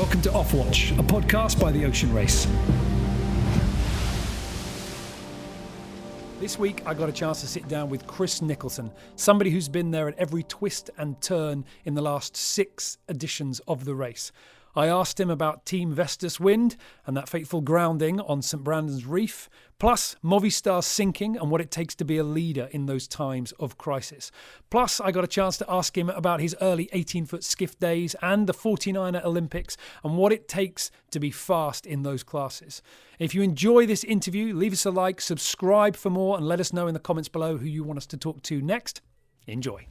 Welcome to Off Watch, a podcast by the Ocean Race. This week, I got a chance to sit down with Chris Nicholson, somebody who's been there at every twist and turn in the last 6 editions of the race. I asked him about Team Vestas Wind and that fateful grounding on St Brandon's Reef, plus Movistar's sinking and what it takes to be a leader in those times of crisis. Plus, I got a chance to ask him about his early 18-foot skiff days and the 49er Olympics and what it takes to be fast in those classes. If you enjoy this interview, leave us a like, subscribe for more, and let us know in the comments below who you want us to talk to next. Enjoy.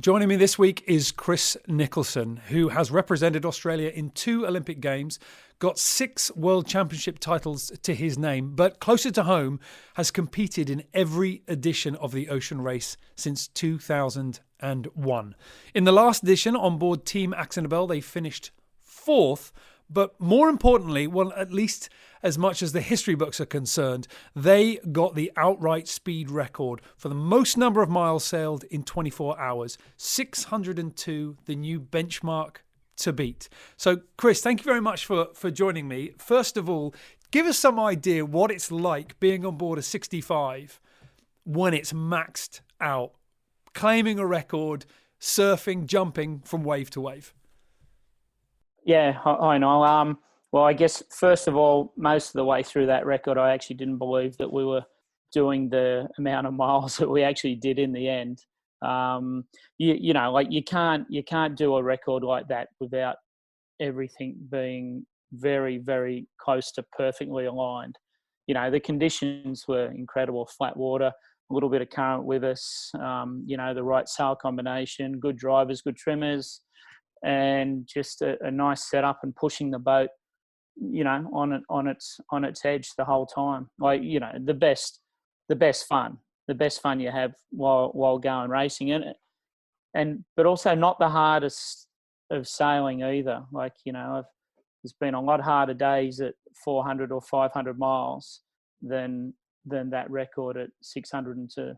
Joining me this week is Chris Nicholson, who has represented Australia in 2 Olympic Games, got 6 World Championship titles to his name, but closer to home, has competed in every edition of the Ocean Race since 2001. In the last edition, on board Team Axonabel, they finished 4th, but more importantly, well, at least as much as the history books are concerned, they got the outright speed record for the most number of miles sailed in 24 hours, 602, the new benchmark to beat. So, Chris, thank you very much for joining me. First of all, give us some idea what it's like being on board a 65 when it's maxed out, claiming a record, surfing, jumping from wave to wave. Yeah, I know. Well, I guess, first of all, most of the way through that record, I actually didn't believe that we were doing the amount of miles that we actually did in the end. You can't do a record like that without everything being very, very close to perfectly aligned. You know, the conditions were incredible: flat water, a little bit of current with us, the right sail combination, good drivers, good trimmers, and just a nice setup and pushing the boat, on its edge the whole time. Like, the best fun you have while going racing in it, but also not the hardest of sailing either. Like, there's been a lot harder days at 400 or 500 miles than that record at 602.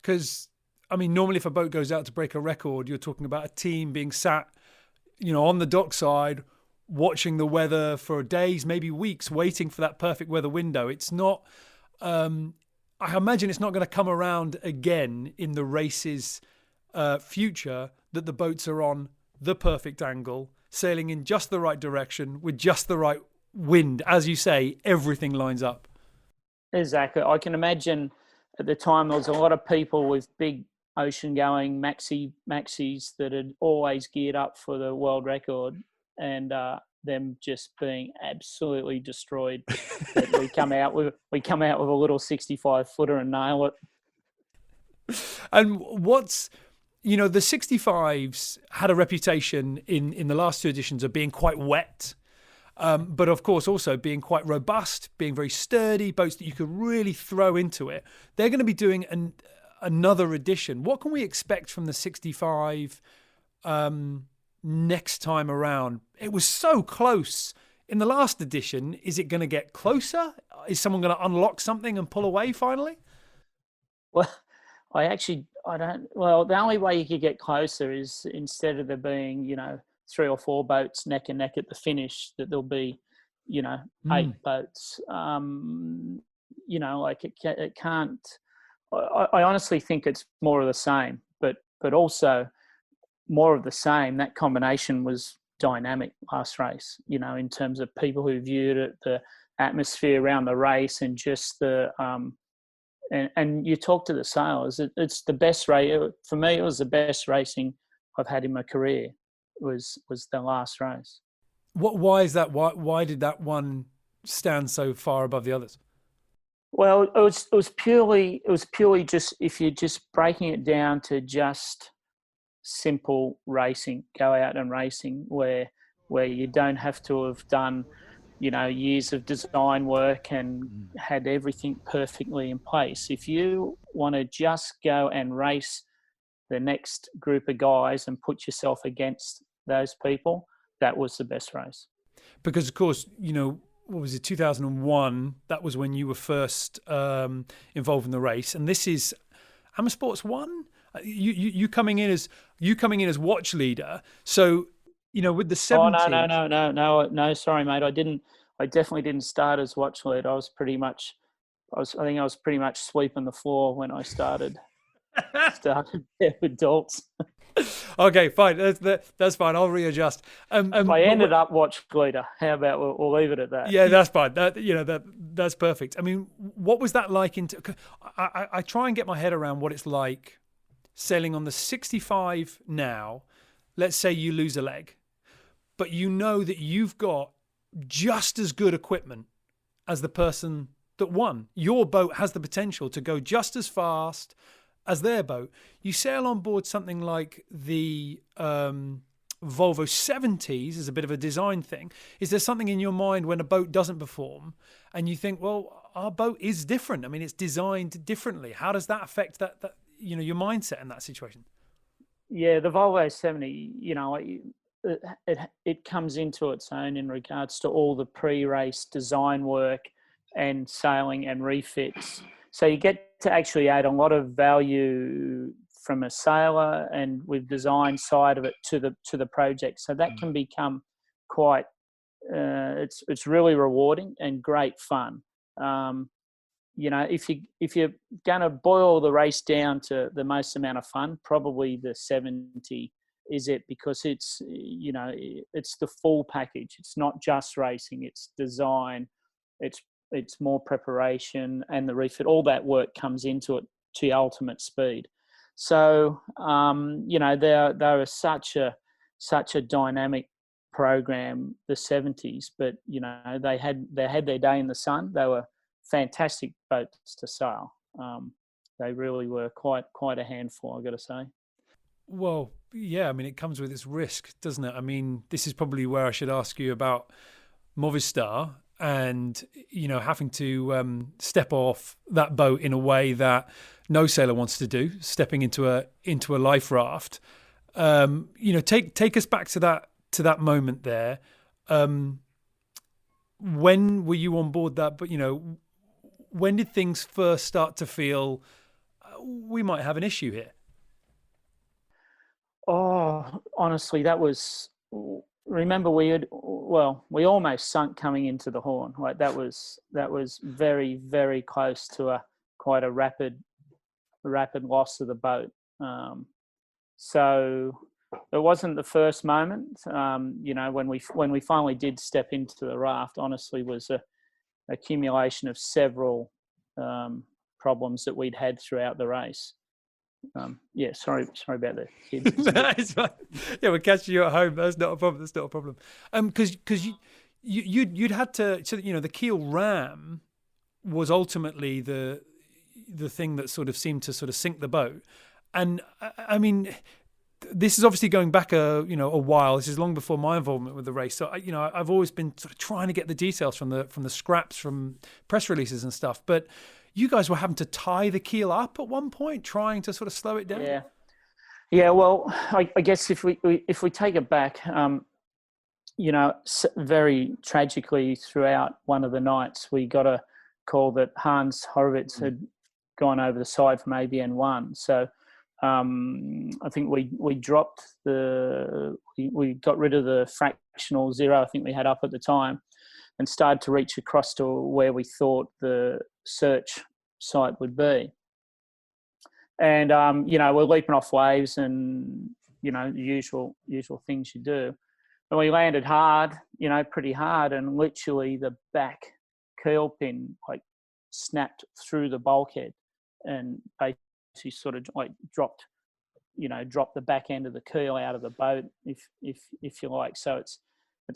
Because normally if a boat goes out to break a record, you're talking about a team being sat, on the dockside, watching the weather for days, maybe weeks, waiting for that perfect weather window. It's not, I imagine it's not going to come around again in the race's future that the boats are on the perfect angle, sailing in just the right direction with just the right wind. As you say, everything lines up. Exactly. I can imagine at the time there was a lot of people with big ocean-going maxis that had always geared up for the world record, and them just being absolutely destroyed. we come out with a little 65-footer and nail it. And what's, the 65s had a reputation in the last 2 editions of being quite wet, but of course also being quite robust, being very sturdy, boats that you could really throw into it. They're going to be doing another edition. What can we expect from the 65 next time around? It was so close in the last edition. Is it going to get closer? Is someone going to unlock something and pull away finally? Well, the only way you could get closer is, instead of there being, 3 or 4 boats neck and neck at the finish, that there'll be, 8 boats. It can't. I honestly think it's more of the same, but also more of the same. That combination was dynamic last race, in terms of people who viewed it, the atmosphere around the race, and just the and you talk to the sailors. It's the best race for me. It was the best racing I've had in my career. Was the last race. Why is that? Why did that one stand so far above the others? Well, it was purely just, if you're just breaking it down to just simple racing, go out and racing, where you don't have to have done, years of design work and had everything perfectly in place. If you want to just go and race the next group of guys and put yourself against those people, that was the best race. Because of course, what was it, 2001? That was when you were first involved in the race. And this is Amateur Sports One. You coming in as watch leader. So with the Oh no 70s. no no no no no. Sorry, mate. I didn't. I definitely didn't start as watch lead. I was pretty much. I think I was pretty much sweeping the floor when I started there with adults. Okay, fine. That's fine. I'll readjust. I ended up watch leader. How about we'll leave it at that? Yeah, that's fine. That's perfect. I mean, what was that like? I try and get my head around what it's like sailing on the 65 now. Let's say you lose a leg, but you know that you've got just as good equipment as the person that won. Your boat has the potential to go just as fast as their boat. You sail on board something like the Volvo 70s as a bit of a design thing. Is there something in your mind when a boat doesn't perform and you think, well, our boat is different? I mean, it's designed differently. How does that affect that your mindset in that situation? Yeah, the Volvo 70, it comes into its own in regards to all the pre-race design work and sailing and refits. So you get to actually add a lot of value from a sailor and with design side of it to the project. So that can become quite it's really rewarding and great fun. If you're going to boil the race down to the most amount of fun, probably the 70 is it, because it's it's the full package. It's not just racing; it's design, it's more preparation, and the refit. All that work comes into it to ultimate speed. So they're such a dynamic program, the 70s, but they had their day in the sun. They were fantastic boats to sail. They really were quite a handful, I've got to say. Well, yeah, I mean, it comes with its risk, doesn't it? I mean, this is probably where I should ask you about Movistar and, having to step off that boat in a way that no sailor wants to do, stepping into a life raft. Take us back to that moment there. When were you on board that? But, when did things first start to feel we might have an issue here? Oh, honestly, that was. Remember, we almost sunk coming into the Horn. Like that was very, very close to quite a rapid loss of the boat. So it wasn't the first moment. When we finally did step into the raft, honestly, was a accumulation of several problems that we'd had throughout the race. Sorry about the kids. It's fine. Yeah, we're catching you at home. That's not a problem. Because you'd had to. So the keel ram was ultimately the thing that sort of seemed to sort of sink the boat. And I mean, this is obviously going back a while. This is long before my involvement with the race. So I've always been sort of trying to get the details from the scraps from press releases and stuff. But you guys were having to tie the keel up at one point, trying to sort of slow it down. Yeah. Well, I guess if we take it back, very tragically throughout one of the nights, we got a call that Hans Horowitz had gone over the side from ABN1. So I think we dropped we got rid of the fractional zero I think we had up at the time, and started to reach across to where we thought the search site would be. And we're leaping off waves and the usual things you do. And we landed hard, pretty hard, and literally the back keel pin snapped through the bulkhead and basically sort of dropped the back end of the keel out of the boat, if you like. So it's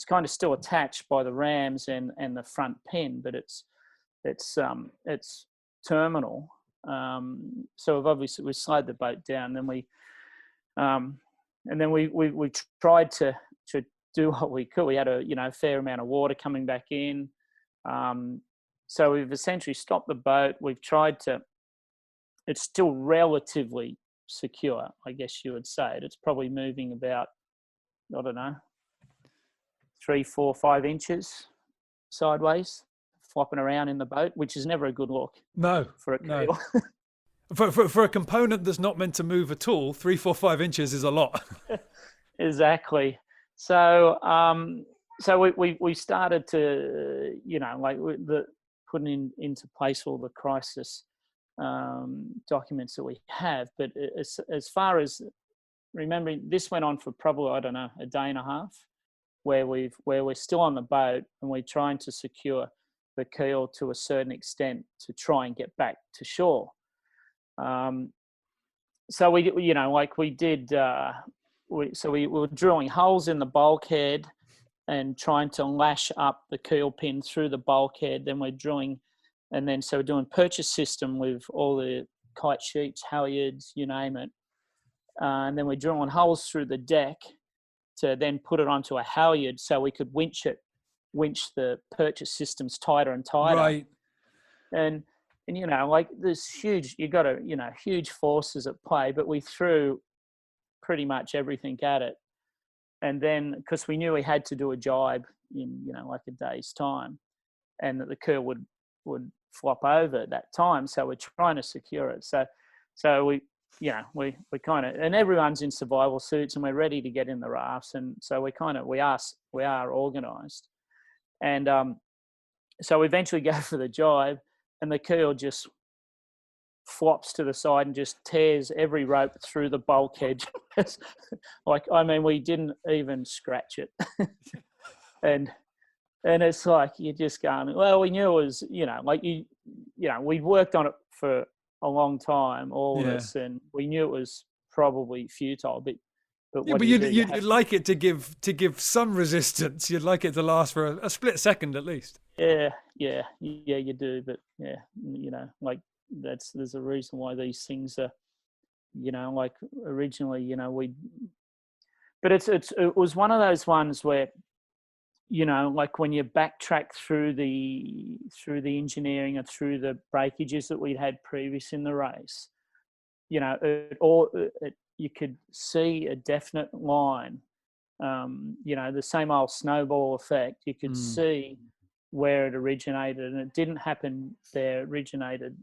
kind of still attached by the rams and the front pin, but it's terminal. So we slowed the boat down. Then we tried to do what we could. We had a fair amount of water coming back in. So we've essentially stopped the boat. We've tried to. It's still relatively secure, I guess you would say. It's probably moving about, I don't know, 3, 4, 5 inches sideways, flopping around in the boat, which is never a good look. No, for a keel. no. For a component that's not meant to move at all, 3, 4, 5 inches is a lot. Exactly. So so we started to, like putting into place all the crisis documents that we have. But as far as remembering, this went on for probably, I don't know, a day and a half, where we're still on the boat and we're trying to secure the keel to a certain extent to try and get back to shore. So we, like we did, we were drilling holes in the bulkhead and trying to lash up the keel pin through the bulkhead. Then we're drilling, and then so we're doing purchase system with all the kite sheets, halyards, you name it. And then we're drilling holes through the deck to then put it onto a halyard so we could winch the purchase systems tighter and tighter. Right. And like there's huge forces at play, but we threw pretty much everything at it. And then, because we knew we had to do a jibe in, like a day's time, and that the keel would flop over at that time. So we're trying to secure it. So we kind of, and everyone's in survival suits and we're ready to get in the rafts. And so we are organised. And so we eventually go for the jibe, and the keel just flops to the side and just tears every rope through the bulkhead. We didn't even scratch it. and it's like, you're just going, well, we knew it was, we'd worked on it for a long time, all of us, and we knew it was probably futile, but you'd like it to give some resistance. You'd like it to last for a split second at least. Yeah, you do. But there's a reason why these things are, like originally, but it was one of those ones where, like when you backtrack through the engineering and through the breakages that we'd had previous in the race, you could see a definite line, the same old snowball effect. You could see where it originated, and it didn't happen there. It originated,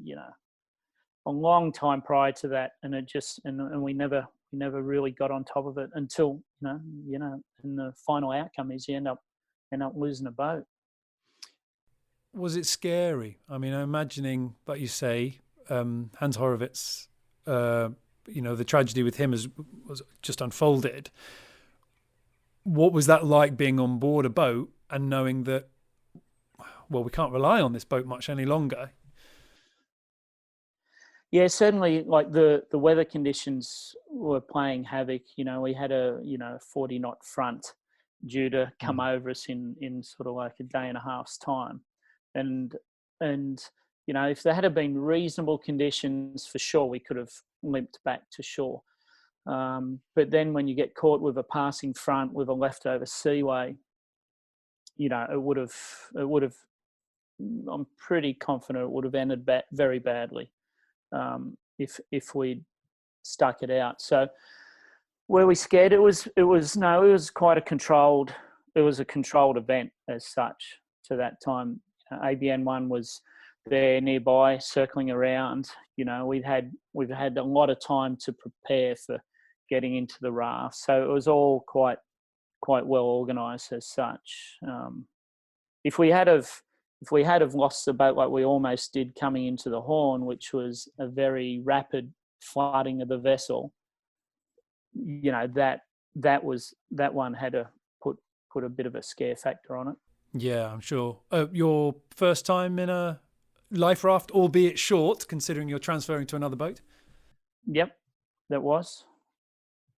a long time prior to that, and it just and we never really got on top of it until and the final outcome is you end up losing a boat. Was it scary? I mean, I'm imagining, like you say, Hans Horowitz, the tragedy with him was just unfolded. What was that like, being on board a boat and knowing that, well, we can't rely on this boat much any longer? Yeah, certainly. Like the weather conditions were playing havoc. We had a 40 knot front due to come over us in sort of like a day and a half's time, and if there had been reasonable conditions, for sure we could have limped back to shore. But then when you get caught with a passing front with a leftover seaway, it would have. I'm pretty confident it would have ended very badly if we'd stuck it out. So were we scared? It was quite a controlled event as such to that time. ABN1 was there nearby, circling around. We've had a lot of time to prepare for getting into the raft, so it was all quite well organised as such. If we had lost the boat like we almost did coming into the Horn, which was a very rapid flooding of the vessel, that one had to put a bit of a scare factor on it. Yeah, I'm sure. Your first time in a life raft, albeit short, considering you're transferring to another boat? Yep, that was.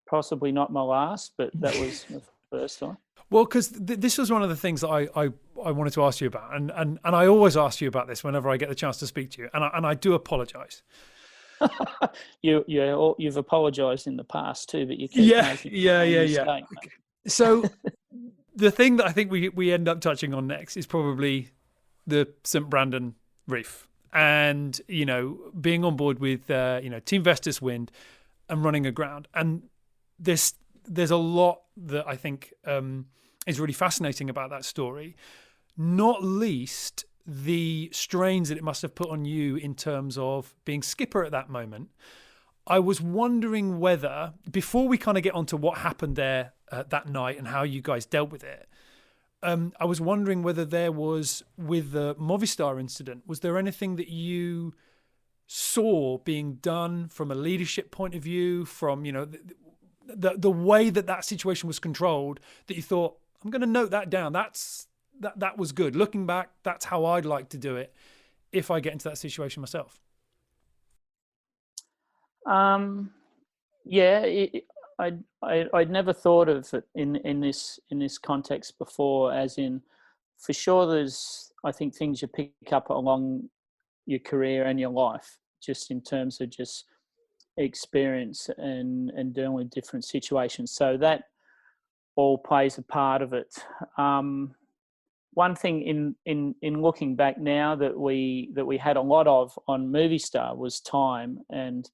Possibly not my last, but that was the first time. Well, because this was one of the things that I wanted to ask you about, and I always ask you about this whenever I get the chance to speak to you, and I do apologise. You've apologised in the past too, but you keep making mistake. So the thing that I think we end up touching on next is probably the St. Brandon Reef, and being on board with Team Vestas Wind and running aground, and there's a lot that I think is really fascinating about that story, not least the strains that it must have put on you in terms of being skipper at that moment. I was wondering whether, before we kind of get onto what happened there that night and how you guys dealt with it, I was wondering whether there was, with the Movistar incident, was there anything that you saw being done from a leadership point of view, from, the way that situation was controlled, that you thought, I'm going to note that down. That was good. Looking back, that's how I'd like to do it if I get into that situation myself. Yeah, I'd never thought of it in this context before. As in, for sure, there's, I think, things you pick up along your career and your life, just in terms of just experience and dealing with different situations. So that all plays a part of it. One thing in looking back now that we had a lot of on Movistar was time, and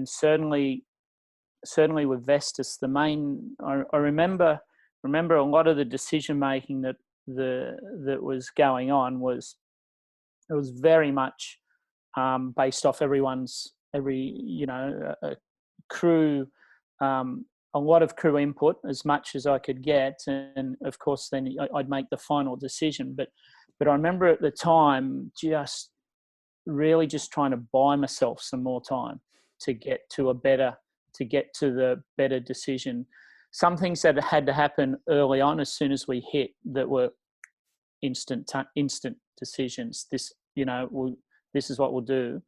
certainly with Vestas, the main, I remember a lot of the decision making that was going on was, it was very much based off a crew, a lot of crew input, as much as I could get, and of course then I'd make the final decision. But I remember at the time just really just trying to buy myself some more time to get to the better decision. Some things that had to happen early on, as soon as we hit, that were instant decisions. This is what we'll do.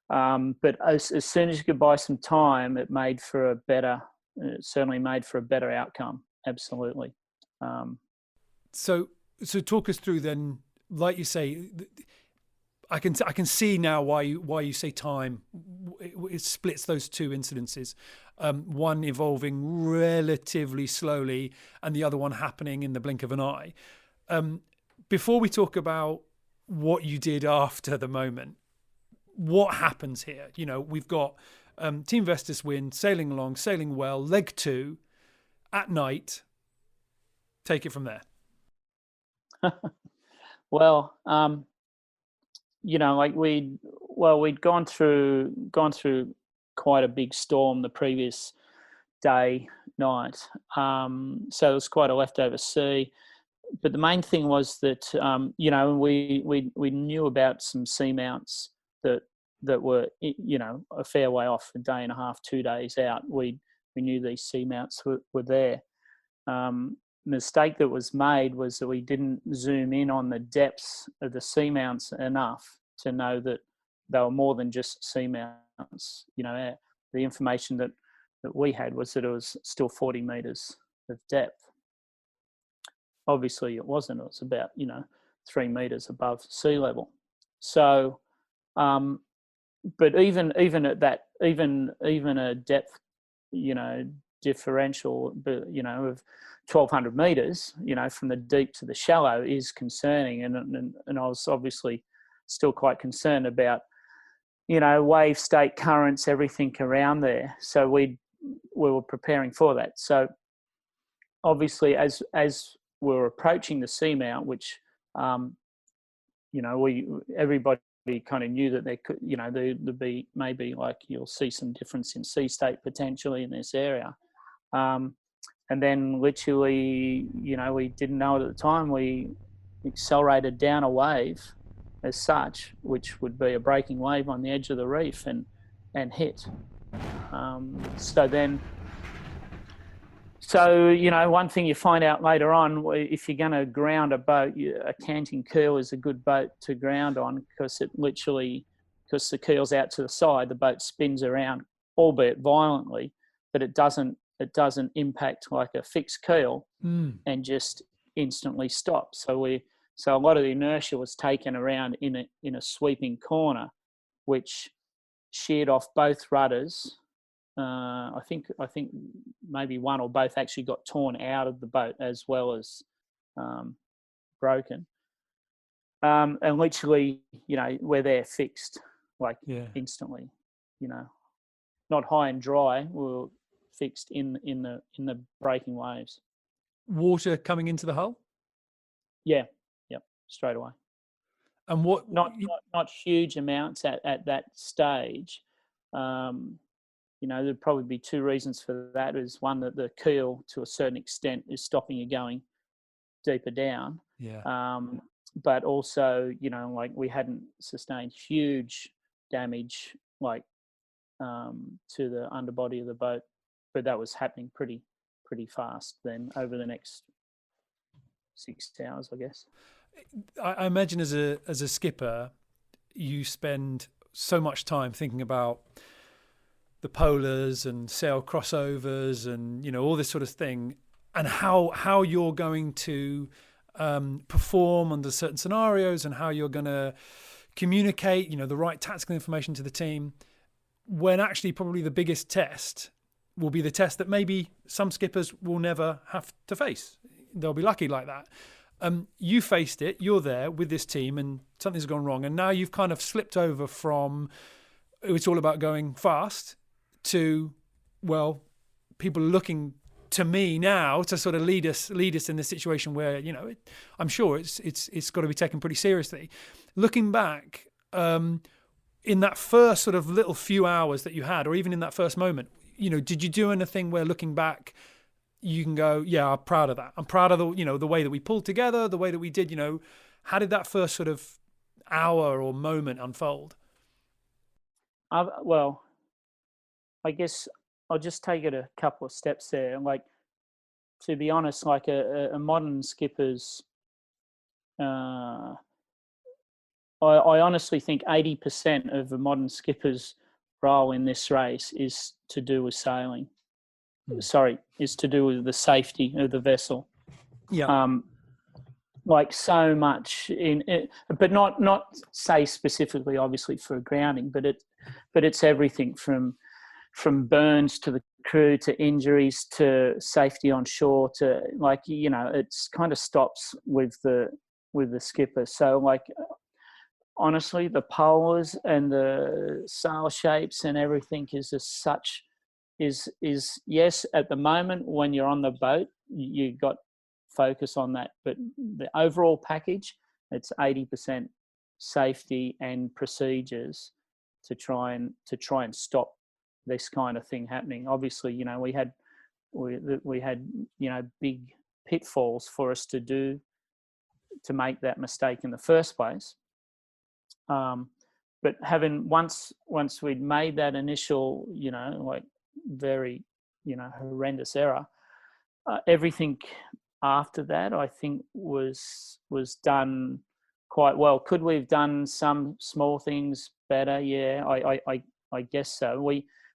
But as soon as you could buy some time, it certainly made for a better outcome. Absolutely. So talk us through then, like you say, I can see now why you say time. It splits those two incidences, one evolving relatively slowly and the other one happening in the blink of an eye. Before we talk about what you did after the moment, what happens here? We've got Team Vestas win, sailing along, sailing well, leg 2 at night. Take it from there. Well, we'd gone through quite a big storm the previous night. So it was quite a leftover sea. But the main thing was that we knew about some seamounts that were a fair way off, a day and a half, 2 days out. We knew these seamounts were there. Mistake that was made was that we didn't zoom in on the depths of the seamounts enough to know that they were more than just seamounts. The information that we had was that it was still 40 meters of depth. Obviously it wasn't. It was about 3 meters above sea level. So but even at that, even a depth differential of 1,200 meters, from the deep to the shallow, is concerning, and I was obviously still quite concerned about wave state, currents, everything around there. So we were preparing for that. So obviously as we were approaching the seamount, which everybody kind of knew that there could, there'd be maybe, like, you'll see some difference in sea state potentially in this area. And then literally, we didn't know it at the time, we accelerated down a wave as such, which would be a breaking wave on the edge of the reef, and hit. So one thing you find out later on, if you're going to ground a boat, a canting keel is a good boat to ground on, because the keel's out to the side, the boat spins around, albeit violently, but it doesn't impact like a fixed keel and just instantly stop. So a lot of the inertia was taken around in a sweeping corner, which sheared off both rudders. I think maybe one or both actually got torn out of the boat, as well as broken. And literally, we're there fixed, instantly. Not high and dry. We were fixed in the breaking waves. Water coming into the hull? Yeah, yep, straight away. And what? Not huge amounts at that stage. There'd probably be two reasons for that. Is one, that the keel to a certain extent is stopping you going deeper down. Yeah. But also, like we hadn't sustained huge damage to the underbody of the boat, but that was happening pretty fast then over the next 6 hours, I guess. I imagine as a skipper, you spend so much time thinking about the polars and sail crossovers and all this sort of thing, and how you're going to perform under certain scenarios and how you're going to communicate the right tactical information to the team, when actually probably the biggest test will be the test that maybe some skippers will never have to face. They'll be lucky like that. You faced it, you're there with this team, and something's gone wrong, and now you've kind of slipped over from it's all about going fast to, well, people are looking to me now to sort of lead us in this situation where I'm sure it's got to be taken pretty seriously. Looking back, in that first sort of little few hours that you had, or even in that first moment, did you do anything where looking back you can go, yeah, I'm proud of that. I'm proud of the way that we pulled together, the way that we did, how did that first sort of hour or moment unfold? Well, I guess I'll just take it a couple of steps there. Like, to be honest, like a modern skipper's, I honestly think 80% of a modern skipper's role in this race is to do with sailing. Is to do with the safety of the vessel. Yeah. Like so much in it, but not say specifically, obviously, for a grounding, but it's everything from burns to the crew to injuries to safety on shore to it's kind of stops with the skipper. So like, honestly, the polars and the sail shapes and everything is just such is yes, at the moment when you're on the boat you got focus on that, but the overall package, it's 80% safety and procedures to try and stop this kind of thing happening. Obviously, we had big pitfalls for us to do to make that mistake in the first place. But having once we'd made that initial, very, horrendous error, everything after that, I think was done quite well. Could we have done some small things better? Yeah, I guess so.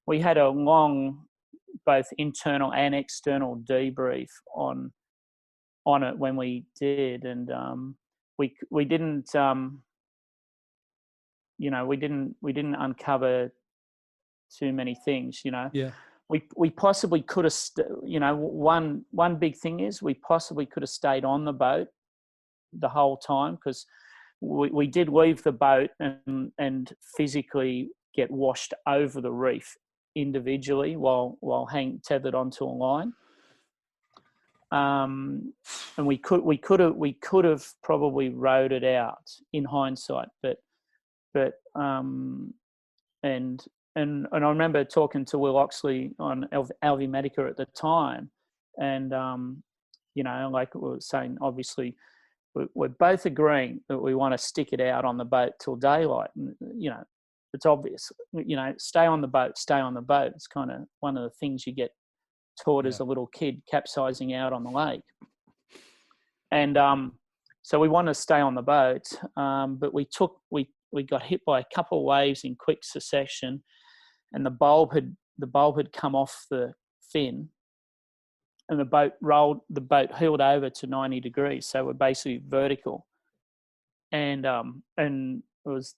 We had a long, both internal and external debrief on it when we did, and we didn't we didn't uncover too many things. Yeah. We possibly could have, one big thing is we possibly could have stayed on the boat the whole time, because we did leave the boat and physically get washed over the reef individually while tethered onto a line. And we could have probably rode it out in hindsight, but and I remember talking to Will Oxley on Alvimatica at the time, and like we were saying, obviously we're both agreeing that we want to stick it out on the boat till daylight. And, it's obvious, stay on the boat. It's kind of one of the things you get taught as a little kid, capsizing out on the lake. And so we wanted to stay on the boat, but we got hit by a couple of waves in quick succession, and the bulb had come off the fin, and the boat heeled over to 90 degrees, so we're basically vertical, and I was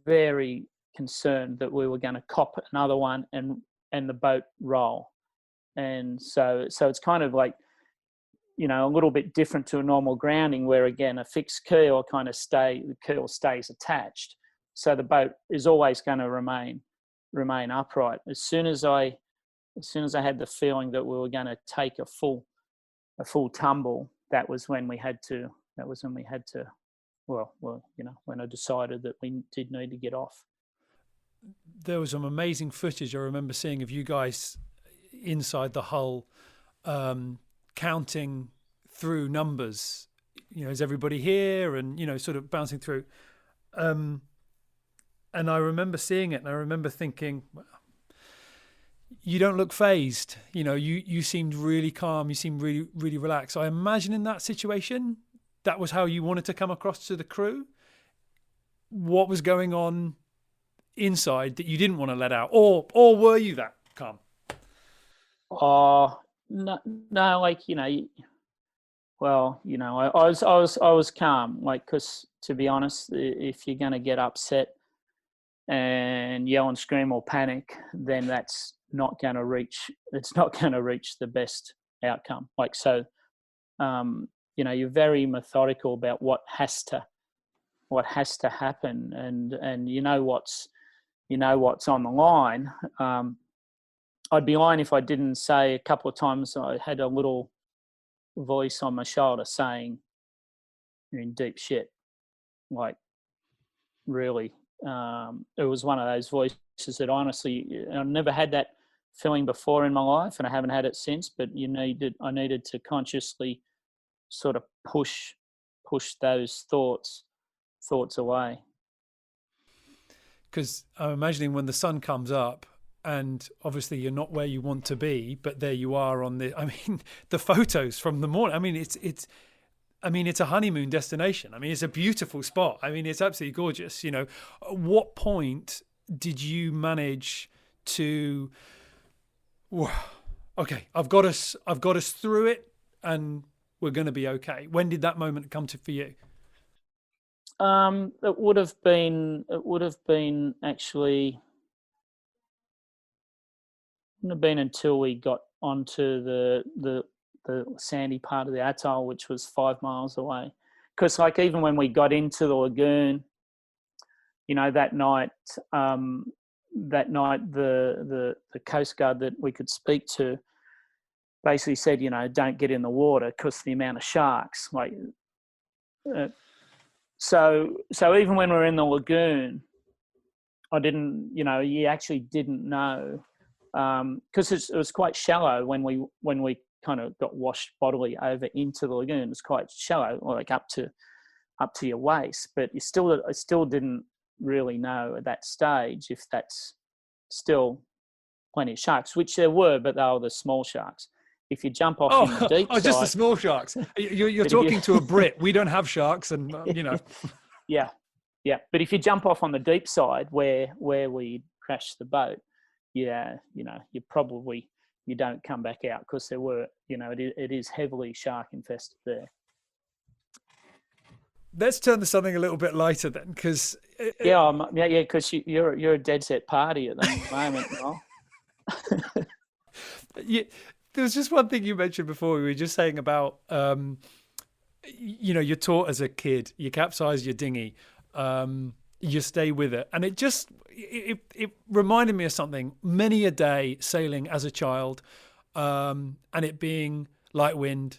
very concerned that we were going to cop another one and the boat roll. And so it's kind of like, a little bit different to a normal grounding, where again a fixed keel the keel stays attached, so the boat is always going to remain upright. As soon as I had the feeling that we were going to take a full tumble, that was when we had to when I decided that we did need to get off. There was some amazing footage I remember seeing of you guys inside the hull, counting through numbers. Is everybody here? And sort of bouncing through. And I remember seeing it, and I remember thinking, well, you don't look phased. You seemed really calm. You seemed really, really relaxed. I imagine in that situation, that was how you wanted to come across to the crew. What was going on inside that you didn't want to let out, or were you that calm? Oh no, like I was calm, like, because to be honest, if you're going to get upset and yell and scream or panic, then that's not going to reach. It's not going to reach the best outcome. Like, so, you're very methodical about what has to happen, and what's on the line. I'd be lying if I didn't say a couple of times I had a little voice on my shoulder saying, "You're in deep shit." Like, really, it was one of those voices that honestly, I've never had that feeling before in my life, and I haven't had it since. But I needed to consciously sort of push those thoughts away. Because I'm imagining when the sun comes up, and obviously you're not where you want to be, but there you are the photos from the morning. It's a honeymoon destination. It's a beautiful spot. It's absolutely gorgeous. At what point did you manage to, okay, I've got us through it, and we're going to be okay? When did that moment come for you? It would have been until we got onto the sandy part of the atoll, which was 5 miles away. Because like, even when we got into the lagoon, that night the Coast Guard that we could speak to basically said, don't get in the water because the amount of sharks. Like, so even when we were in the lagoon, I didn't, you actually didn't know, because it was quite shallow when we kind of got washed bodily over into the lagoon. It was quite shallow, like up to your waist, but I still didn't really know at that stage if that's still plenty of sharks, which there were, but they were the small sharks. If you jump off in the deep side, just the small sharks. You're talking to a Brit. We don't have sharks, and Yeah. But if you jump off on the deep side where we crashed the boat, you don't come back out, because there were, it is heavily shark infested there. Let's turn to something a little bit lighter then, because because you're a dead set party at the moment. There was just one thing you mentioned before. We were just saying about, you're taught as a kid, you capsize your dinghy, you stay with it. And it reminded me of something. Many a day sailing as a child, and it being light wind,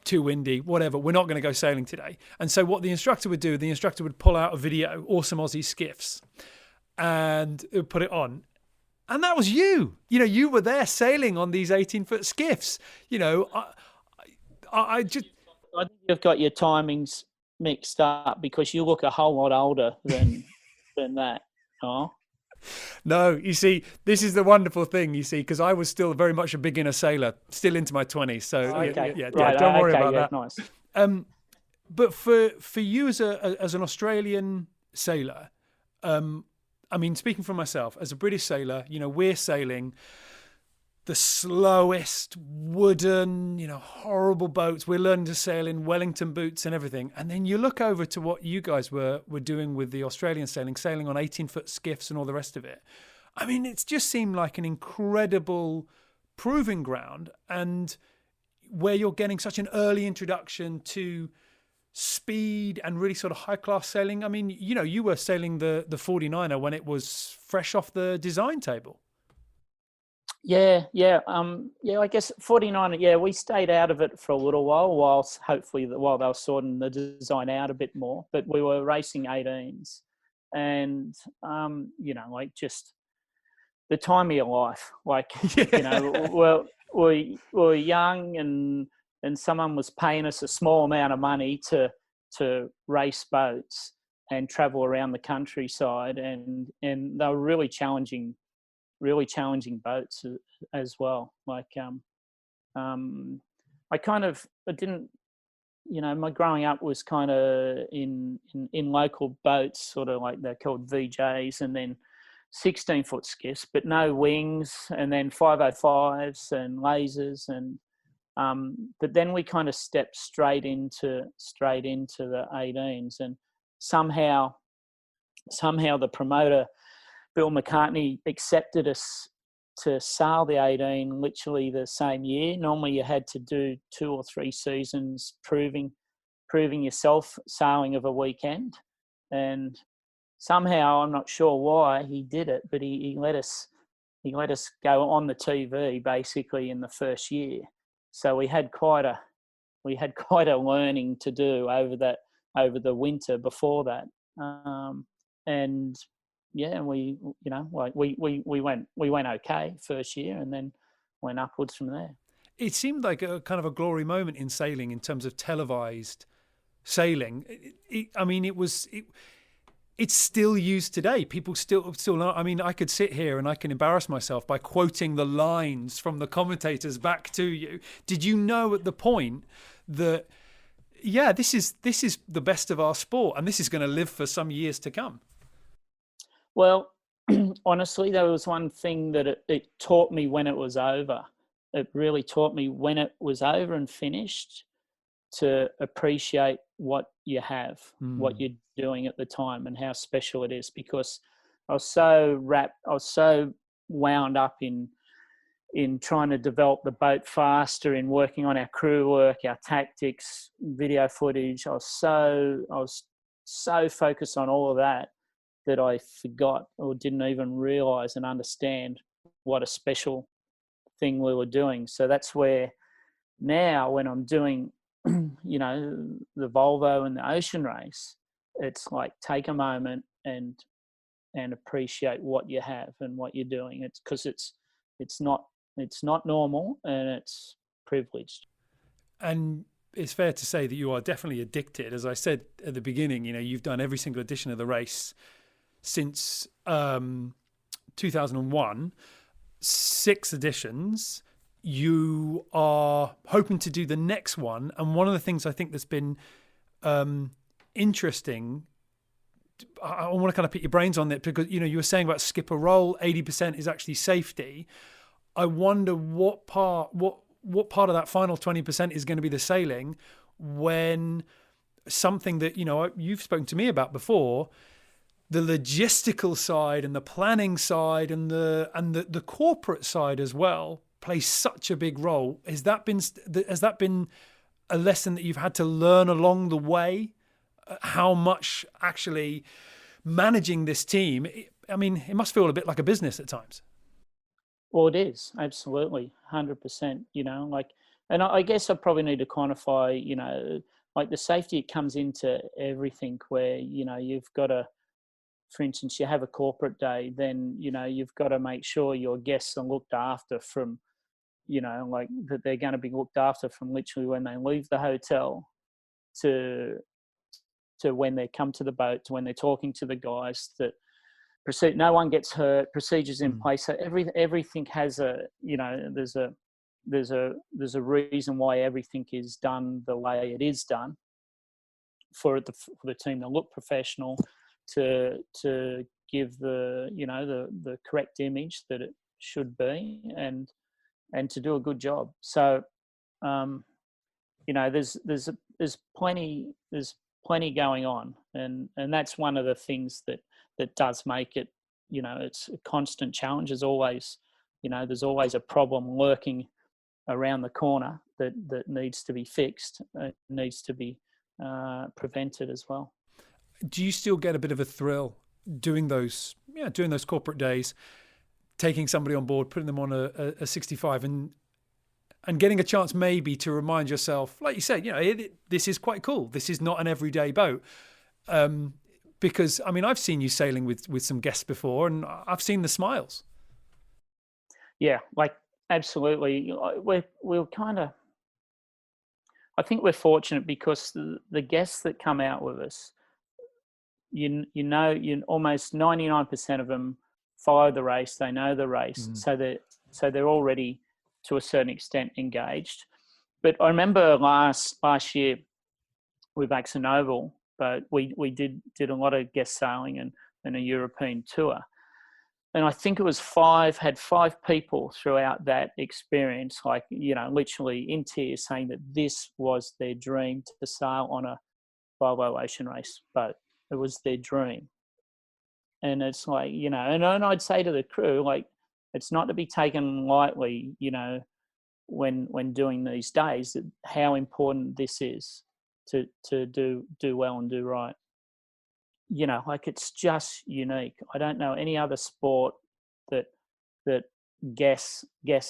too windy, whatever, we're not going to go sailing today. And so what the instructor would do, the instructor would pull out a video, Awesome Aussie Skiffs, and put it on. And that was you. You were there sailing on these 18-foot skiffs. I think you've got your timings mixed up, because you look a whole lot older than that. Oh. No, you see, this is the wonderful thing, because I was still very much a beginner sailor, still into my 20s. So okay. Don't worry about that. Nice. But for you as an Australian sailor, speaking for myself, as a British sailor, we're sailing the slowest wooden, horrible boats. We're learning to sail in Wellington boots and everything. And then you look over to what you guys were doing with the Australian sailing on 18-foot skiffs and all the rest of it. It's just seemed like an incredible proving ground, and where you're getting such an early introduction to speed and really sort of high-class sailing. You were sailing the 49er when it was fresh off the design table. Yeah. I guess 49. Yeah, we stayed out of it for a little while, while they were sorting the design out a bit more. But we were racing 18s, and like just the time of your life. Like, Yeah. well, we were young, and someone was paying us a small amount of money to race boats and travel around the countryside, and they were really challenging boats as well. Like, I didn't, my growing up was kind of in local boats, sort of like they're called VJs, and then 16-foot skiffs, but no wings, and then 505s and lasers, and but then we kind of stepped straight into the 18s, and somehow the promoter Bill McCartney accepted us to sail the 18 literally the same year. Normally you had to do 2 or 3 seasons proving yourself sailing of a weekend. And somehow, I'm not sure why he did it, but he let us go on the TV basically in the first year. So we had quite a learning to do over the winter before that. And yeah, we went okay first year, and then went upwards from there. It seemed like a kind of a glory moment in sailing in terms of televised sailing. I mean, it's still used today. People still know. I mean, I could sit here and I can embarrass myself by quoting the lines from the commentators back to you. Did you know at the point that, yeah, this is the best of our sport, and this is going to live for some years to come? Well, honestly, there was one thing that it taught me when it was over. It really taught me when it was over and finished to appreciate what you have, what you're doing at the time, and how special it is. Because I was so wound up in trying to develop the boat faster, in working on our crew work, our tactics, video footage. I was so focused on all of that I forgot or didn't even realize and understand what a special thing we were doing. So that's where now, when I'm doing, the Volvo and the ocean race, it's like, take a moment and appreciate what you have and what you're doing. It's because it's not normal, and it's privileged. And it's fair to say that you are definitely addicted. As I said at the beginning, you've done every single edition of the race since 2001, 6 editions. You are hoping to do the next one. And one of the things I think that's been interesting, I want to kind of pick your brains on that, because, you were saying about skipper roll, 80% is actually safety. I wonder what part of that final 20% is going to be the sailing, when something that, you've spoken to me about before, the logistical side and the planning side and the corporate side as well plays such a big role. Has that been a lesson that you've had to learn along the way? How much actually managing this team? I mean, it must feel a bit like a business at times. Well, it is absolutely 100%. And I guess I probably need to quantify. Like the safety, it comes into everything. Where you've got to, for instance, you have a corporate day, then you've got to make sure your guests are looked after from, like that they're going to be looked after from literally when they leave the hotel to when they come to the boat, to when they're talking to the guys, that no one gets hurt, procedures in place. So everything has there's a reason why everything is done the way it is done, for the team to look professional, to give the correct image that it should be, and to do a good job. So there's plenty going on, and that's one of the things that does make it, it's a constant challenge. There's always a problem lurking around the corner that needs to be fixed, needs to be prevented as well. Do you still get a bit of a thrill doing those corporate days, taking somebody on board, putting them on a 65 and getting a chance maybe to remind yourself, like you said, this is quite cool. This is not an everyday boat. Because, I mean, I've seen you sailing with some guests before, and I've seen the smiles. Yeah, like absolutely. We're kind of, I think we're fortunate because the guests that come out with us, you almost 99% of them follow the race. They know the race, so they're already to a certain extent engaged. But I remember last year with Axon Oval, but we did a lot of guest sailing and a European tour. And I think it was had five people throughout that experience, like, literally in tears, saying that this was their dream to sail on a Volvo Ocean Race boat. It was their dream. And it's like, and I'd say to the crew, like, it's not to be taken lightly, when doing these days, how important this is to do well and do right. Like, it's just unique. I don't know any other sport that guests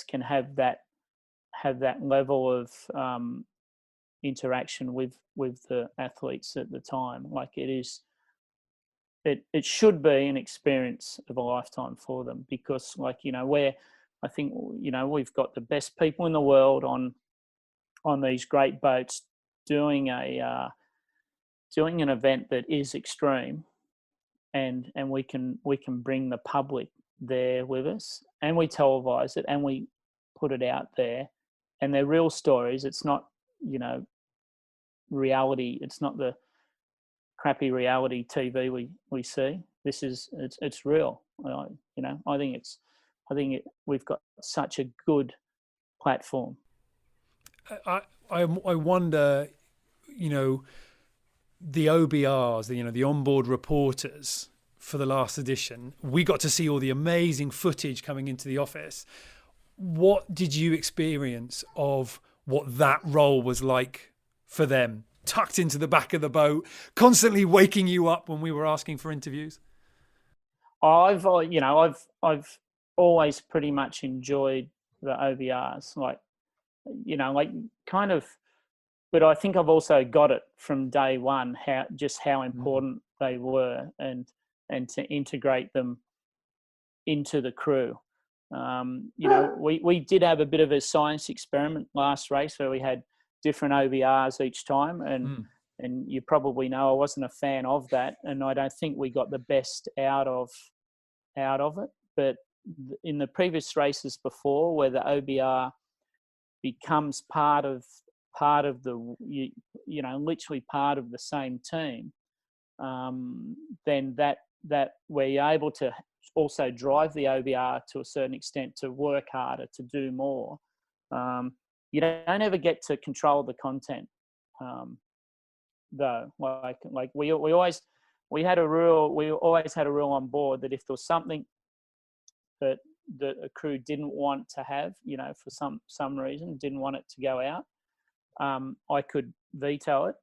can have that level of interaction with the athletes at the time. Like, it should be an experience of a lifetime for them, because, like, I think we've got the best people in the world on these great boats doing an event that is extreme, and we can bring the public there with us, and we televise it and we put it out there, and they're real stories. It's not reality. It's not the crappy reality TV we see. It's real. I think we've got such a good platform. I wonder, the OBRs, the onboard reporters for the last edition, we got to see all the amazing footage coming into the office. What did you experience of what that role was like for them, tucked into the back of the boat, constantly waking you up when we were asking for interviews? I've always pretty much enjoyed the OBRs, like kind of, but I think I've also got it from day one, how important they were, and to integrate them into the crew. We did have a bit of a science experiment last race where we had different OBRs each time, and you probably know I wasn't a fan of that, and I don't think we got the best out of it. But in the previous races before, where the OBR becomes part of the literally part of the same team, then that where you're able to also drive the OBR to a certain extent to work harder, to do more. You don't ever get to control the content, though. Like we always had a rule on board that if there was something that a crew didn't want to have, for some reason, didn't want it to go out, I could veto it,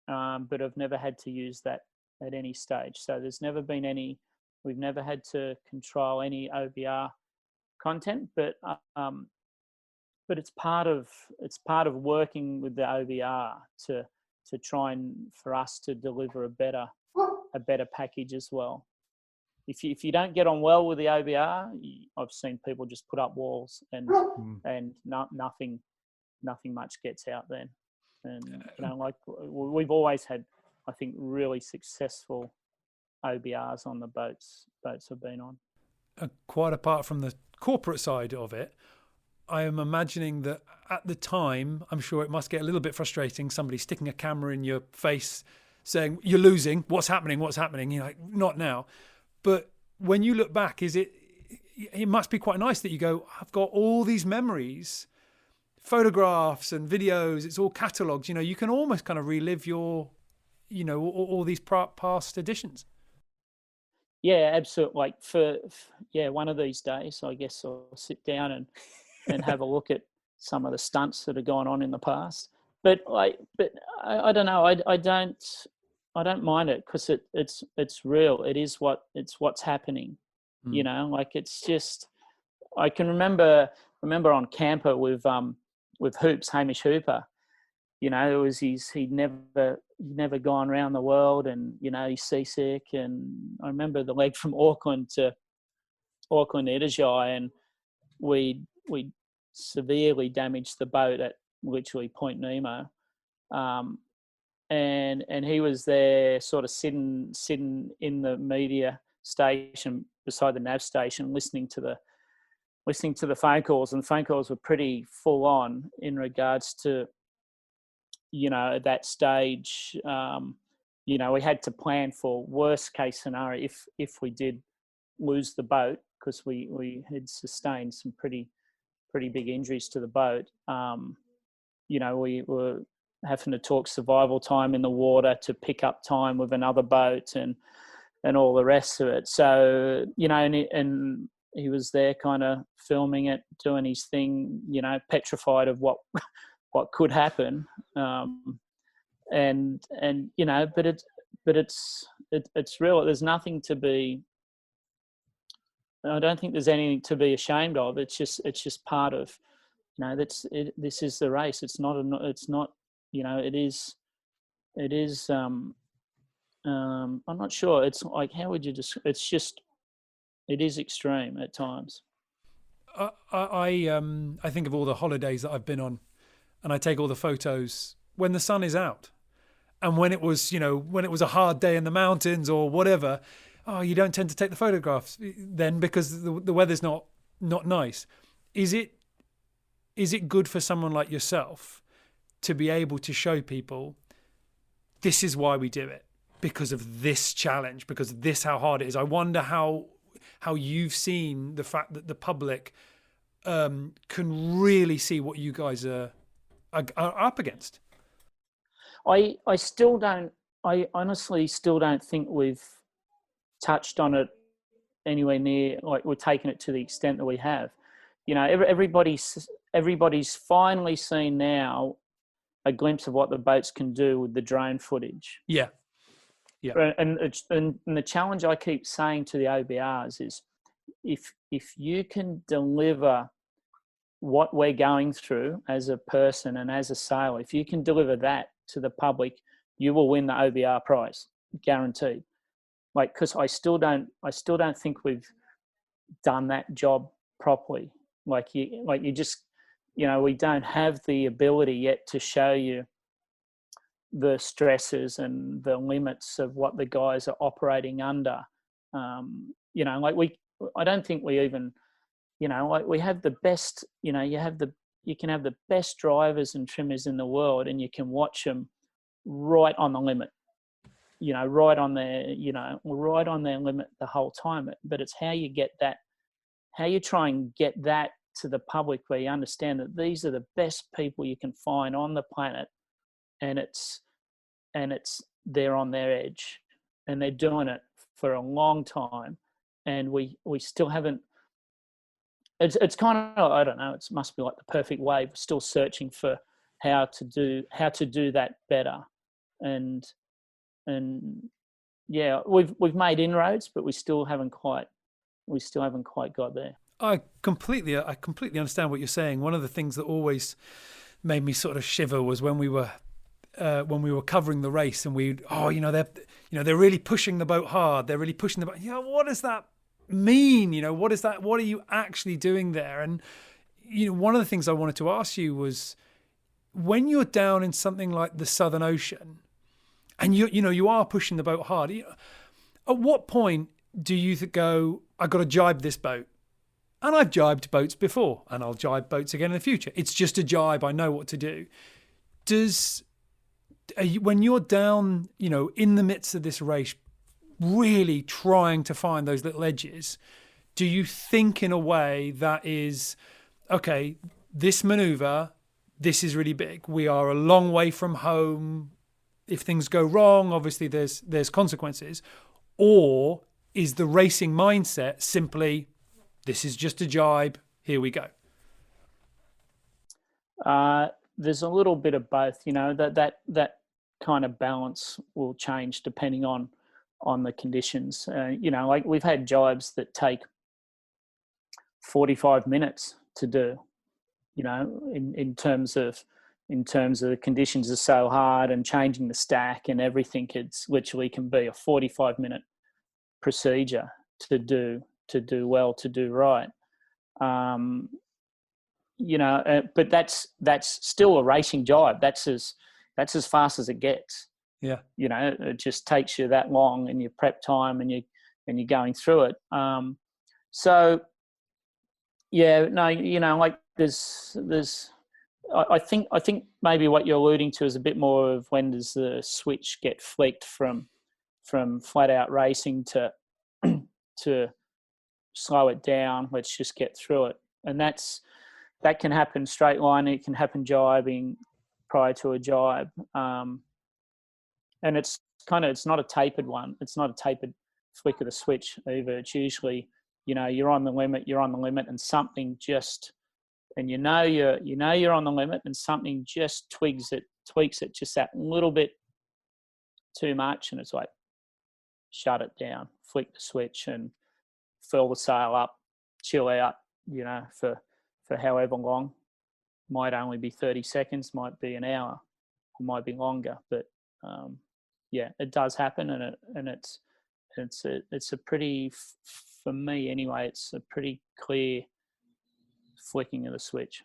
but I've never had to use that at any stage. So there's never been we've never had to control any OBR content, but it's part of working with the OBR to try and for us to deliver a better package as well. If you don't get on well with the OBR, I've seen people just put up walls and nothing much gets out then. And like we've always had, I think, really successful OBRs on the boats have been on. Quite apart from the corporate side of it, I am imagining that at the time, I'm sure it must get a little bit frustrating, somebody sticking a camera in your face saying, "You're losing, what's happening? You're like, "Not now." But when you look back, it must be quite nice that you go, "I've got all these memories, photographs and videos, it's all catalogues." You can almost kind of relive your, all these past editions. Yeah, absolutely. Like one of these days, I guess I'll sit down and have a look at some of the stunts that have gone on in the past. But I don't know. I don't mind it, because it's real. It's what's happening. Like, it's just, I can remember on camper with Hoops, Hamish Hooper. You know, it was he'd never gone around the world, and you know he's seasick. And I remember the leg from Auckland to Itajaí, and we severely damaged the boat at literally Point Nemo. And he was there, sort of sitting in the media station beside the nav station, listening to the phone calls, and the phone calls were pretty full on in regards to, you know, at that stage, you know, we had to plan for worst case scenario if we did lose the boat, because we had sustained some pretty big injuries to the boat. You know, we were having to talk survival time in the water to pick up time with another boat and all the rest of it. So, you know, and he was there kind of filming it, doing his thing, you know, petrified of what could happen. And you know, but it's real. There's nothing to be, I don't think there's anything to be ashamed of. It's just part of, you know, this is the race. It's not, you know, it is, I'm not sure. It's like, how would you just, it is extreme at times. I think of all the holidays that I've been on, and I take all the photos when the sun is out, and when it was, you know, when it was a hard day in the mountains or whatever. Oh, you don't tend to take the photographs then because the weather's not nice. Is it good for someone like yourself to be able to show people this is why we do it, because of this challenge, because of this, how hard it is? I wonder how you've seen the fact that the public can really see what you guys are up against. I honestly still don't think we've touched on it anywhere near, like we're taking it to the extent that we have. You know, everybody's finally seen now a glimpse of what the boats can do with the drone footage. Yeah. And the challenge I keep saying to the OBRs is, if you can deliver what we're going through as a person and as a sailor, if you can deliver that to the public, you will win the OBR prize, guaranteed. Like, because I still don't think we've done that job properly. Like you just, you know, we don't have the ability yet to show you the stresses and the limits of what the guys are operating under. You know, like I don't think we even, you know, like we have the best, you know, you can have the best drivers and trimmers in the world, and you can watch them right on the limit, you know, right on their limit the whole time. But it's how you get that, how you try and get that to the public, where you understand that these are the best people you can find on the planet, and it's they're on their edge, and they're doing it for a long time, and we still haven't. It's kind of, I don't know, it must be like the perfect wave. We're still searching for how to do that better, and yeah, we've made inroads, but we still haven't quite got there. I completely understand what you're saying. One of the things that always made me sort of shiver was when we were covering the race, and they're really pushing the boat hard. They're really pushing the boat. You know, what does that mean? You know, what is that? What are you actually doing there? And you know, one of the things I wanted to ask you was, when you're down in something like the Southern Ocean, and you are pushing the boat hard, at what point do you go, I've got to jibe this boat? And I've jibed boats before, and I'll jibe boats again in the future. It's just a jibe. I know what to do. When you're down, you know, in the midst of this race, really trying to find those little edges, do you think in a way that is, okay, this maneuver, this is really big. We are a long way from home. If things go wrong, obviously there's consequences. Or is the racing mindset simply, this is just a jibe, here we go? There's a little bit of both, you know, that kind of balance will change depending on the conditions. You know, like we've had jibes that take 45 minutes to do, in terms of the conditions are so hard and changing the stack and everything. It's literally can be a 45-minute procedure to do well, to do right. But that's still a racing jibe. That's as fast as it gets. Yeah. It just takes you that long and your prep time and you're going through it. So yeah, no, like there's I think maybe what you're alluding to is a bit more of when does the switch get flicked from flat out racing to to slow it down. Let's just get through it, and that can happen straight line. It can happen jibing prior to a jibe, and it's not a tapered one. It's not a tapered flick of the switch either. It's usually you're on the limit, and something just. And you're on the limit, and something just tweaks it just that little bit too much, and it's like shut it down, flick the switch, and fill the sail up, chill out. For however long, might only be 30 seconds, might be an hour, or might be longer. But yeah, it does happen, and it's a pretty, for me anyway, it's a pretty clear flicking of the switch.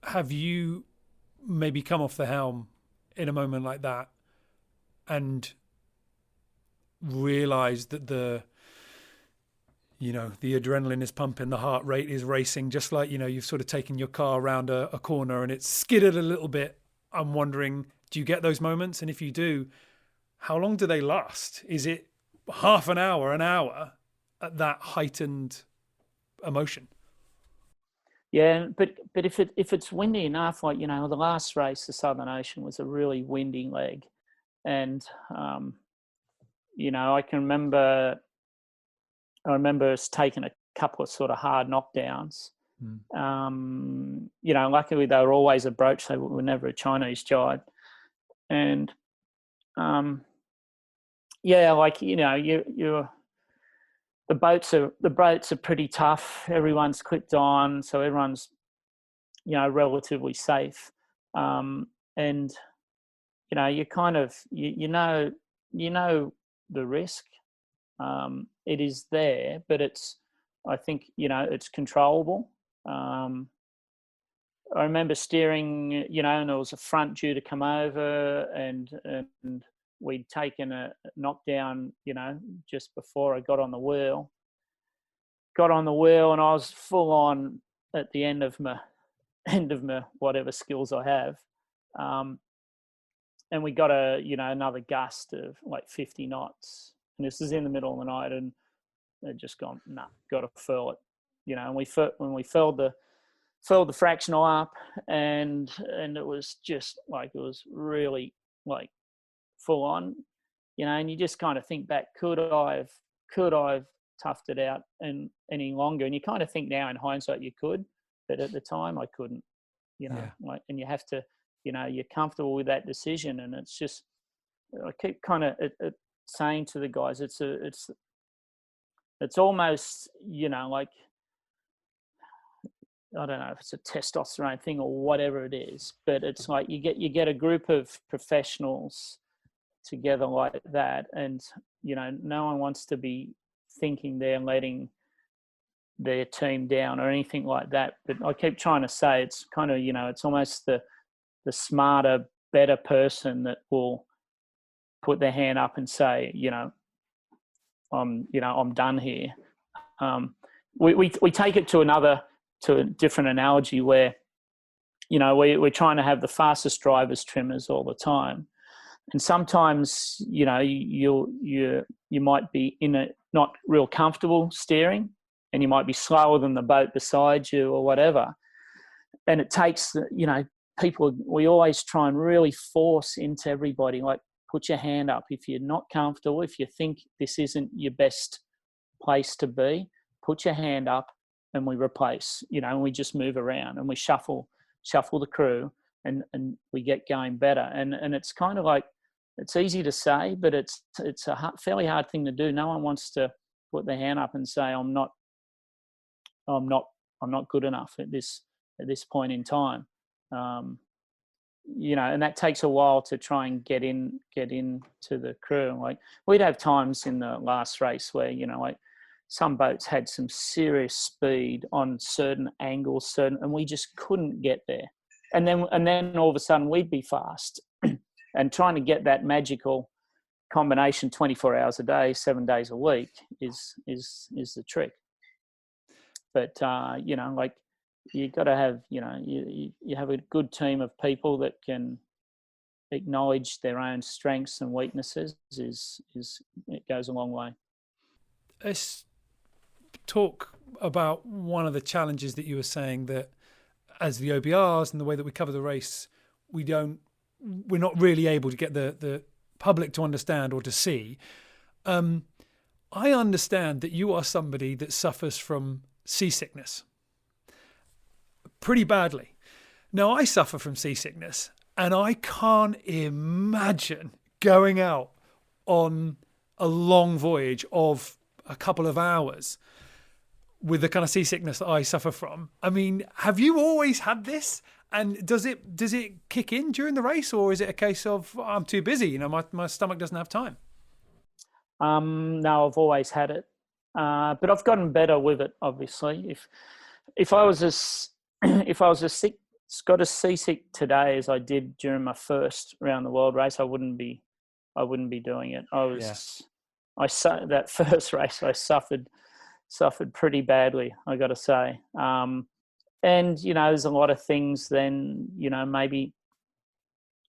Have you maybe come off the helm in a moment like that and realized that the adrenaline is pumping, the heart rate is racing, just like, you've sort of taken your car around a corner and it's skidded a little bit? I'm wondering, do you get those moments? And if you do, how long do they last? Is it half an hour at that heightened emotion? Yeah, but if it's windy enough, like, the last race, the Southern Ocean, was a really windy leg. And, I can remember us taking a couple of sort of hard knockdowns. Luckily they were always a broach. They were never a Chinese jibe. And, you're the boats are pretty tough. Everyone's clipped on, so everyone's relatively safe. And you kind of you know the risk. It is there, but I think it's controllable. I remember steering, and there was a front due to come over, and we'd taken a knockdown, just before I got on the wheel. And I was full on at the end of my whatever skills I have. And we got another gust of like 50 knots. And this is in the middle of the night, and they'd just gone, nah, got to furl it. And when we furled the fractional up, and it was just like, it was really like full on, and you just kind of think back, could I've toughed it out and any longer? And you kind of think now in hindsight you could, but at the time I couldn't, and you have to, you're comfortable with that decision. And it's just, I keep kind of saying to the guys, it's almost, like, I don't know if it's a testosterone thing or whatever it is, but it's like you get a group of professionals together like that, and no one wants to be thinking they're letting their team down or anything like that. But I keep trying to say, it's kind of, it's almost the smarter, better person that will put their hand up and say, I'm done here. We take it to a different analogy where, we're trying to have the fastest drivers trimmers all the time. And sometimes, you might be not real comfortable steering, and you might be slower than the boat beside you or whatever. And it takes, people, we always try and really force into everybody, like, put your hand up. If you're not comfortable, if you think this isn't your best place to be, put your hand up, and we replace, and we just move around and we shuffle the crew, and we get going better. And it's kind of like, it's easy to say, but it's a fairly hard thing to do. No one wants to put their hand up and say, I'm not I'm not good enough at this point in time. And that takes a while to try and get into the crew. Like, we'd have times in the last race where, like, some boats had some serious speed on certain angles, and we just couldn't get there. And then all of a sudden we'd be fast, and trying to get that magical combination 24 hours a day, 7 days a week is the trick. But like, you got to have, you have a good team of people that can acknowledge their own strengths and weaknesses. It goes a long way. Let's talk about one of the challenges that you were saying, that as the OBRs and the way that we cover the race, we're not really able to get the public to understand or to see. I understand that you are somebody that suffers from seasickness pretty badly. Now, I suffer from seasickness, and I can't imagine going out on a long voyage of a couple of hours with the kind of seasickness that I suffer from. I mean, have you always had this? And does it kick in during the race, or is it a case of, I'm too busy, my stomach doesn't have time? No, I've always had it, but I've gotten better with it. Obviously, if I was as seasick today as I did during my first round the world race, I wouldn't be doing it. That first race I suffered pretty badly, I got to say. And, there's a lot of things then, maybe,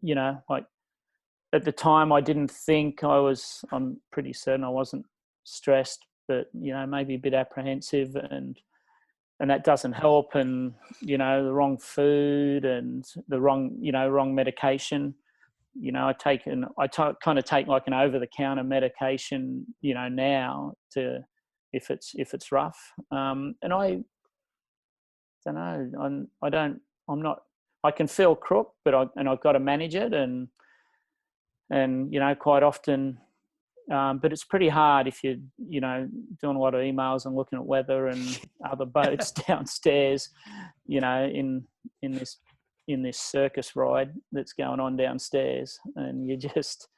like, at the time I didn't think I'm pretty certain I wasn't stressed, but, maybe a bit apprehensive, and that doesn't help. And, the wrong food and the wrong medication. I kind of take like an over-the-counter medication, now if it's rough. And I don't know. I can feel crook, but I've got to manage it, and quite often. But it's pretty hard if you're, doing a lot of emails and looking at weather and other boats downstairs, in this circus ride that's going on downstairs, and you just,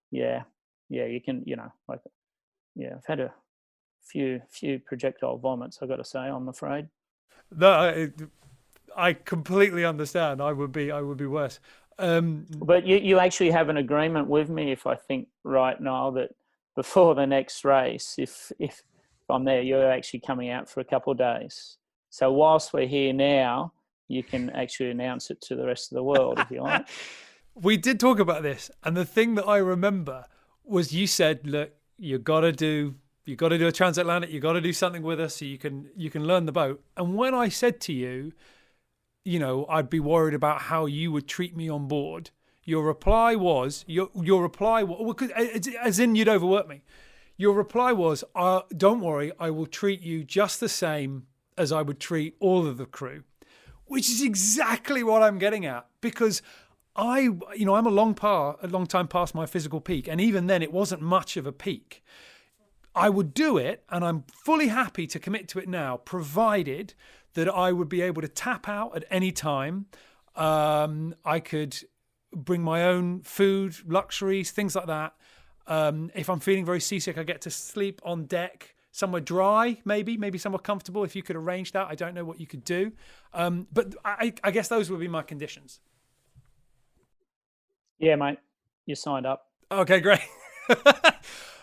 you can, I've had a few projectile vomits, I've got to say, I'm afraid. No, I completely understand. I would be worse. But you actually have an agreement with me, if I think right now, that before the next race, if I'm there, you're actually coming out for a couple of days. So whilst we're here now, you can actually announce it to the rest of the world if you like. We did talk about this, and the thing that I remember was you said, look, you got to do a transatlantic, you got to do something with us so you can learn the boat. And when I said to you, I'd be worried about how you would treat me on board, your reply was, as in you'd overwork me. Your reply was, don't worry, I will treat you just the same as I would treat all of the crew, which is exactly what I'm getting at, because I'm a long time past my physical peak. And even then it wasn't much of a peak. I would do it, and I'm fully happy to commit to it now, provided that I would be able to tap out at any time. I could bring my own food, luxuries, things like that. If I'm feeling very seasick, I get to sleep on deck, somewhere dry, maybe somewhere comfortable. If you could arrange that, I don't know what you could do. But I guess those would be my conditions. Yeah, mate, you signed up. Okay, great.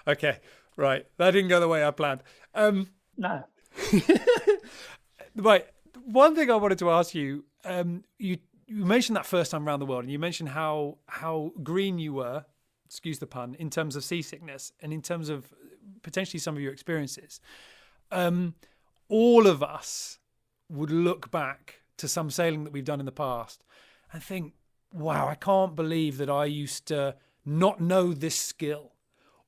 Okay, right. That didn't go the way I planned. No. Right. One thing I wanted to ask you, you mentioned that first time around the world, and you mentioned how green you were, excuse the pun, in terms of seasickness and in terms of potentially some of your experiences. All of us would look back to some sailing that we've done in the past and think, wow, I can't believe that I used to not know this skill,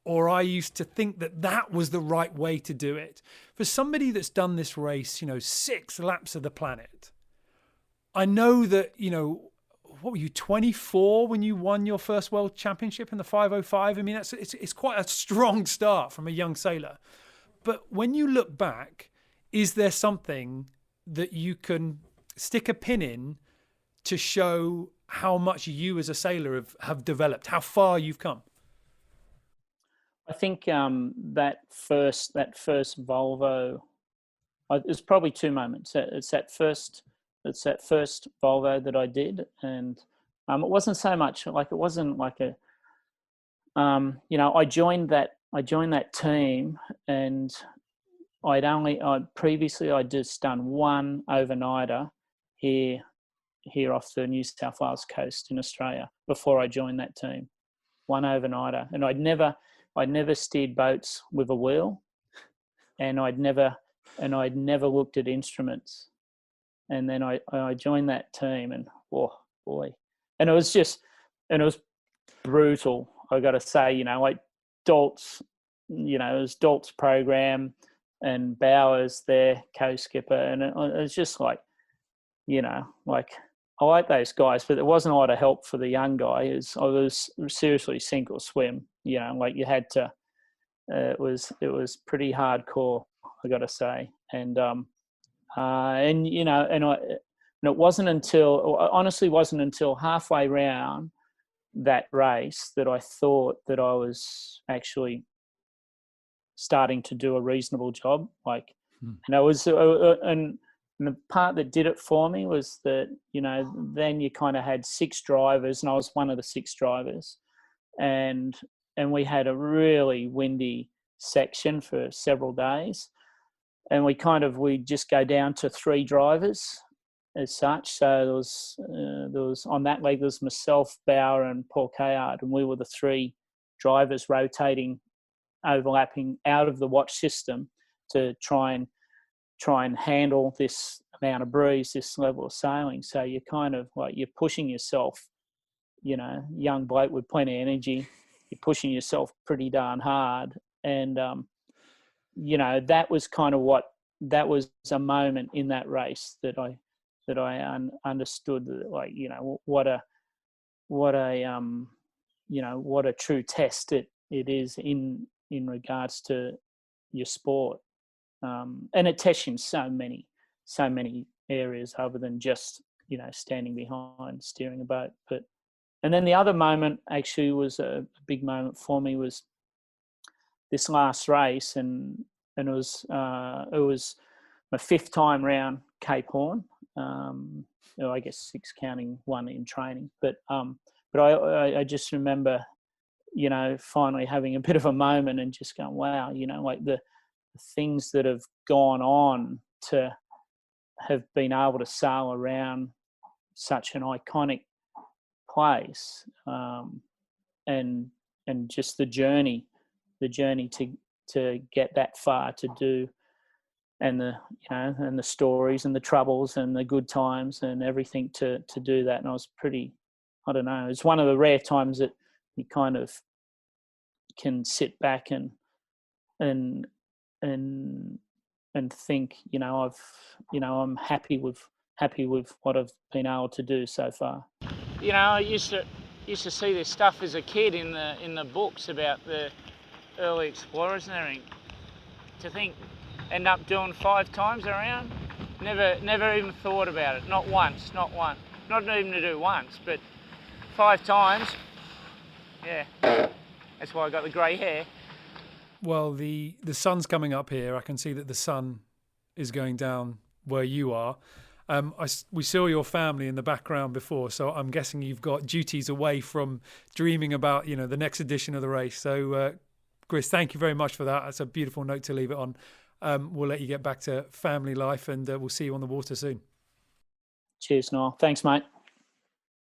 or I used to think that was the right way to do it. For somebody that's done this race, 6 laps of the planet, I know that, what were you, 24 when you won your first world championship in the 505? I mean, it's quite a strong start from a young sailor. But when you look back, is there something that you can stick a pin in to show how much you as a sailor have developed, how far you've come? I think that first Volvo, there's probably two moments. It's that first Volvo that I did, and it wasn't so much like, it wasn't like a, I joined that team, and previously I'd just done one overnighter here off the New South Wales coast in Australia before I joined that team. One overnighter, and I'd never steered boats with a wheel, and I'd never looked at instruments. And then I joined that team, and oh boy, and it was brutal. I got to say, like Dalt's, it was Dalt's program, and Bowers, their co-skipper, and it was just like, like, I like those guys, but there wasn't a lot of help for the young guy. I was seriously sink or swim. Like you had to. It was pretty hardcore, I got to say, and it wasn't until halfway round that race that I thought that I was actually starting to do a reasonable job. Like, and I was, and the part that did it for me was that, then you kind of had 6 drivers, and I was one of the 6 drivers, and we had a really windy section for several days, and we just go down to 3 drivers as such. So there was on that leg, there was myself, Bauer, and Paul Kayard, and we were the 3 drivers rotating, overlapping out of the watch system to try and handle this amount of breeze, this level of sailing. So you're kind of like, you're pushing yourself, young bloke with plenty of energy, you're pushing yourself pretty darn hard. And, that was kind of that was a moment in that race that I understood that, like, what a true test it is in regards to your sport. And it tests you in so many areas other than just, standing behind steering a boat. And then the other moment actually was a big moment for me, was this last race, and it was my 5th time round Cape Horn. I guess 6 counting one in training, but I just remember, finally having a bit of a moment and just going, wow, like the things that have gone on to have been able to sail around such an iconic place, and just the journey to get that far to do, and the stories and the troubles and the good times and everything to do that. And I was pretty, I don't know, it's one of the rare times that you kind of can sit back and think, I'm happy with what I've been able to do so far. I used to see this stuff as a kid in the books about the early explorers and everything. To think, end up doing 5 times around, never even thought about it. Not once, not even to do once, but 5 times. Yeah, that's why I got the grey hair. Well, the sun's coming up here. I can see that the sun is going down where you are. We saw your family in the background before, so I'm guessing you've got duties away from dreaming about, the next edition of the race. So, Chris, thank you very much for that. That's a beautiful note to leave it on. We'll let you get back to family life, and we'll see you on the water soon. Cheers, Noel. Thanks, mate.